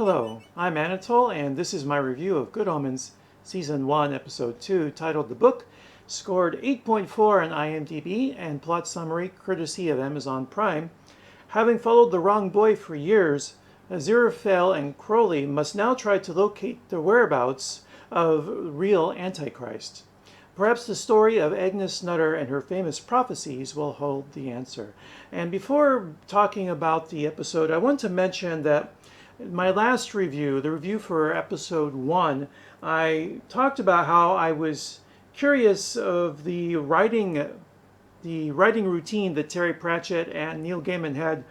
Hello, I'm Anatole, and this is my review of Good Omens, Season 1, Episode 2, titled The Book, scored 8.4 on IMDb, and plot summary courtesy of Amazon Prime. Having followed the wrong boy for years, Aziraphale and Crowley must now try to locate the whereabouts of real Antichrist. Perhaps the story of Agnes Nutter and her famous prophecies will hold the answer. And before talking about the episode, I want to mention that my last review, the review for episode 1, I talked about how I was curious of the writing routine that Terry Pratchett and Neil Gaiman had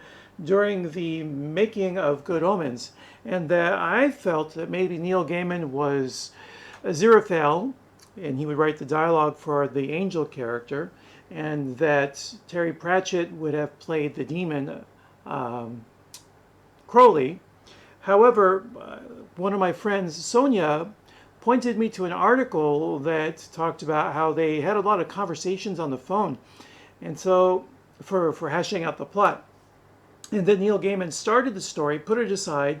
during the making of Good Omens, and that I felt that maybe Neil Gaiman was Aziraphale, and he would write the dialogue for the angel character, and that Terry Pratchett would have played the demon Crowley. However, one of my friends, Sonia, pointed me to an article that talked about how they had a lot of conversations on the phone, and so for hashing out the plot. And then Neil Gaiman started the story, put it aside,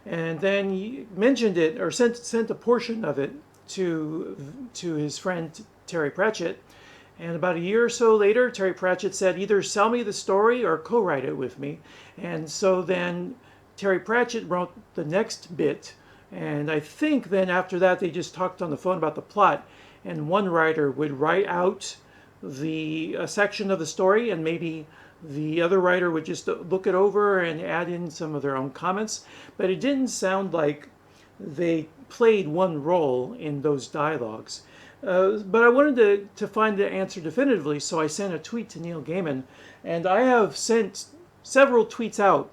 and then he mentioned it or sent a portion of it to his friend Terry Pratchett. And about a year or so later, Terry Pratchett said, either sell me the story or co-write it with me. And so then Terry Pratchett wrote the next bit, and I think then after that they just talked on the phone about the plot, and one writer would write out a section of the story, and maybe the other writer would just look it over and add in some of their own comments. But it didn't sound like they played one role in those dialogues. But I wanted to find the answer definitively, so I sent a tweet to Neil Gaiman, and I have sent several tweets out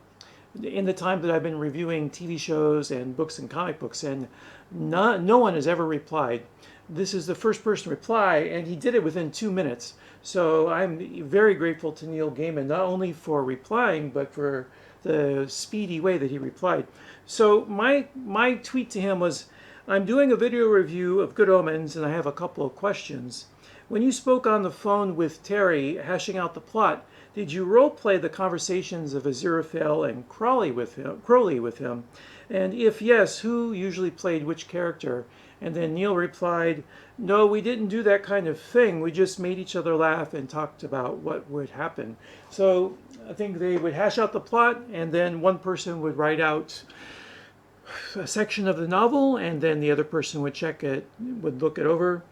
in the time that I've been reviewing TV shows and books and comic books, and no one has ever replied. This is the first person to reply, and he did it within 2 minutes. So I'm very grateful to Neil Gaiman, not only for replying, but for the speedy way that he replied. So my tweet to him was, I'm doing a video review of Good Omens, and I have a couple of questions. When you spoke on the phone with Terry, hashing out the plot, did you role-play the conversations of Aziraphale and Crowley with him? And if yes, who usually played which character? And then Neil replied, no, we didn't do that kind of thing. We just made each other laugh and talked about what would happen. So I think they would hash out the plot, and then one person would write out a section of the novel, and then the other person would check it, would look it over.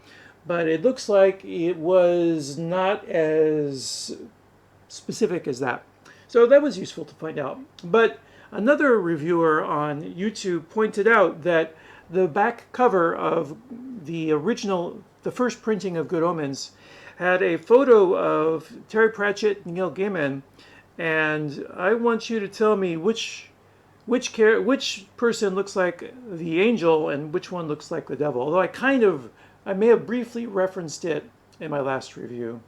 But it looks like it was not as specific as that. So that was useful to find out. But another reviewer on YouTube pointed out that the back cover of the first printing of Good Omens, had a photo of Terry Pratchett and Neil Gaiman, and I want you to tell me which person looks like the angel and which one looks like the devil. Although I may have briefly referenced it in my last review.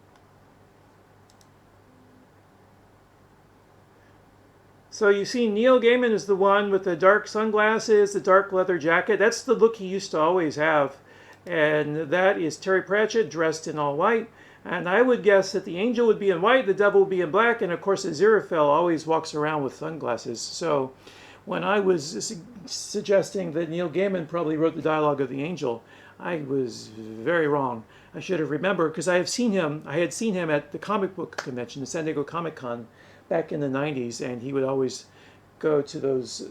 So you see Neil Gaiman is the one with the dark sunglasses, the dark leather jacket. That's the look he used to always have. And that is Terry Pratchett dressed in all white. And I would guess that the angel would be in white, the devil would be in black, and of course Aziraphale always walks around with sunglasses. So when I was suggesting that Neil Gaiman probably wrote the dialogue of the angel, I was very wrong. I should have remembered, because I had seen him at the comic book convention, the San Diego Comic Con, back in the 90s, and he would always go to those,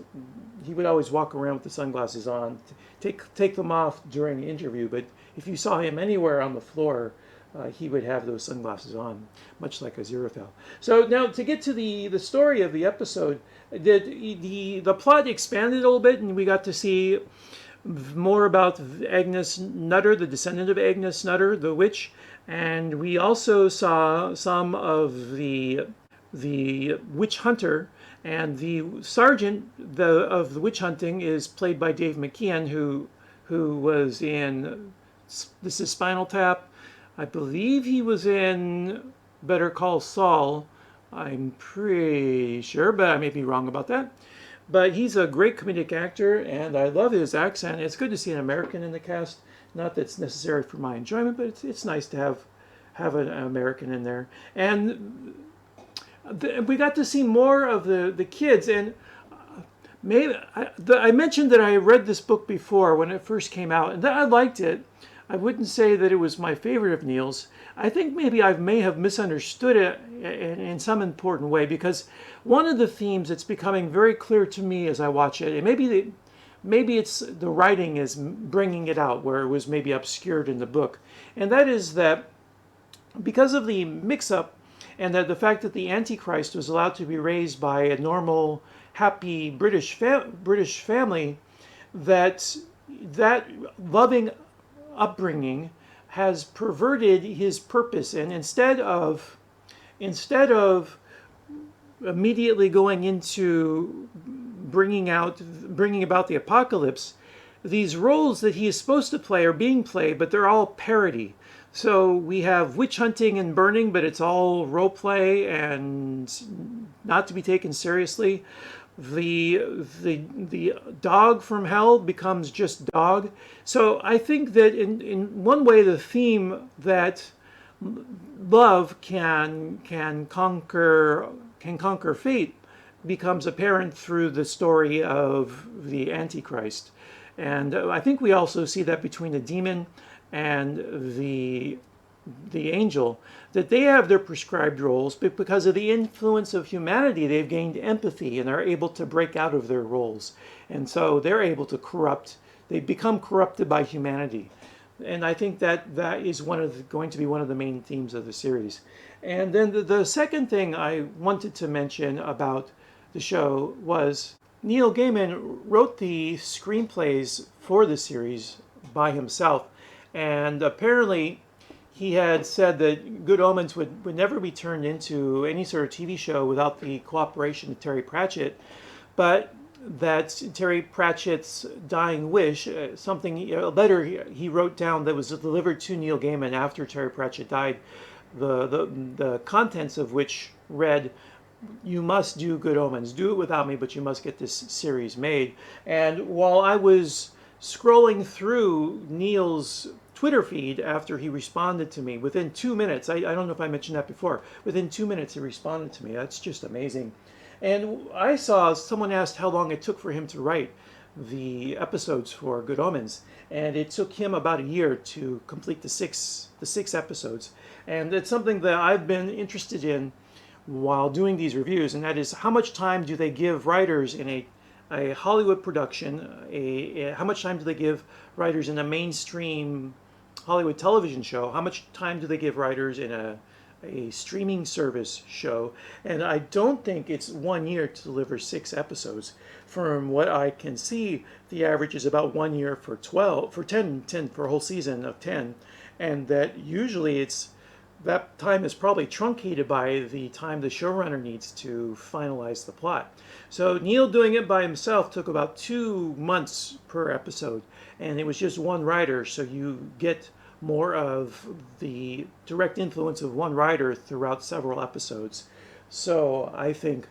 he would always walk around with the sunglasses on, take them off during the interview, but if you saw him anywhere on the floor, he would have those sunglasses on, much like Aziraphale. So now to get to the story of the episode, the plot expanded a little bit, and we got to see more about Agnes Nutter, the descendant of Agnes Nutter, the witch, and we also saw some of the witch hunter, and the sergeant of the witch hunting is played by Dave McKeon, who was in, this is Spinal Tap. I believe he was in Better Call Saul. I'm pretty sure, but I may be wrong about that. But he's a great comedic actor, and I love his accent. It's good to see an American in the cast. Not that it's necessary for my enjoyment, but it's nice to have an American in there. And we got to see more of the kids, and maybe I mentioned that I read this book before when it first came out, and that I liked it. I wouldn't say that it was my favorite of Neil's. I think maybe I may have misunderstood it in some important way, because one of the themes that's becoming very clear to me as I watch it, and maybe it's the writing is bringing it out where it was maybe obscured in the book, and that is that because of the mix-up and that the fact that the Antichrist was allowed to be raised by a normal, happy British family, that loving upbringing has perverted his purpose, and instead of immediately going into bringing about the apocalypse, these roles that he is supposed to play are being played, but they're all parody. So we have witch hunting and burning, but it's all role play and not to be taken seriously. The dog from hell becomes just dog. So I think that in one way the theme that love can conquer fate becomes apparent through the story of the Antichrist. And I think we also see that between the demon and the angel, that they have their prescribed roles, but because of the influence of humanity, they've gained empathy and are able to break out of their roles. And so they're able to they become corrupted by humanity. And I think that is going to be one of the main themes of the series. And then the second thing I wanted to mention about the show was Neil Gaiman wrote the screenplays for the series by himself. And apparently he had said that Good Omens would never be turned into any sort of TV show without the cooperation of Terry Pratchett, but that Terry Pratchett's dying wish, a letter he wrote down that was delivered to Neil Gaiman after Terry Pratchett died, the contents of which read, "You must do Good Omens. Do it without me, but you must get this series made." And while I was scrolling through Neil's Twitter feed after he responded to me, within 2 minutes, I don't know if I mentioned that before, within 2 minutes he responded to me. That's just amazing. And I saw someone asked how long it took for him to write the episodes for Good Omens, and it took him about a year to complete the six episodes. And it's something that I've been interested in while doing these reviews, and that is how much time do they give writers in a Hollywood production, how much time do they give writers in a mainstream Hollywood television show, how much time do they give writers in a streaming service show. And I don't think it's 1 year to deliver 6 episodes. From what I can see, the average is about 1 year for 10 for a whole season of 10, and that usually that time is probably truncated by the time the showrunner needs to finalize the plot. So Neil doing it by himself took about 2 months per episode, and it was just one writer, so you get more of the direct influence of one writer throughout several episodes. So I think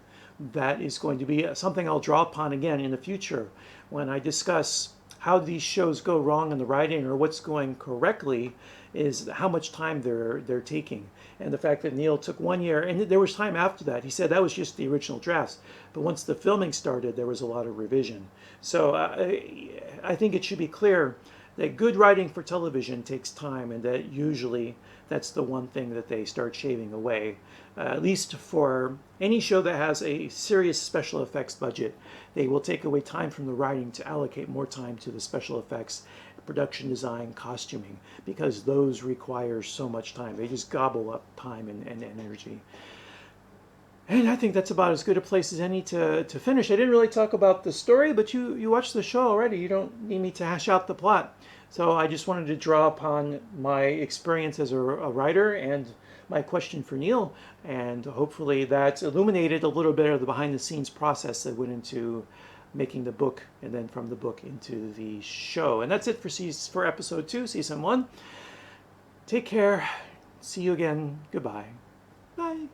that is going to be something I'll draw upon again in the future when I discuss how these shows go wrong in the writing or what's going correctly, is how much time they're taking. And the fact that Neil took 1 year, and there was time after that. He said that was just the original drafts, but once the filming started, there was a lot of revision. So I think it should be clear that good writing for television takes time, and that usually that's the one thing that they start shaving away. At least for any show that has a serious special effects budget, they will take away time from the writing to allocate more time to the special effects, production design, costuming, because those require so much time. They just gobble up time and energy. And I think that's about as good a place as any to finish. I didn't really talk about the story, but you watched the show already. You don't need me to hash out the plot. So I just wanted to draw upon my experience as a writer and my question for Neil, and hopefully that illuminated a little bit of the behind-the-scenes process that went into making the book, and then from the book into the show. And that's it for episode 2, season 1. Take care. See you again. Goodbye. Bye.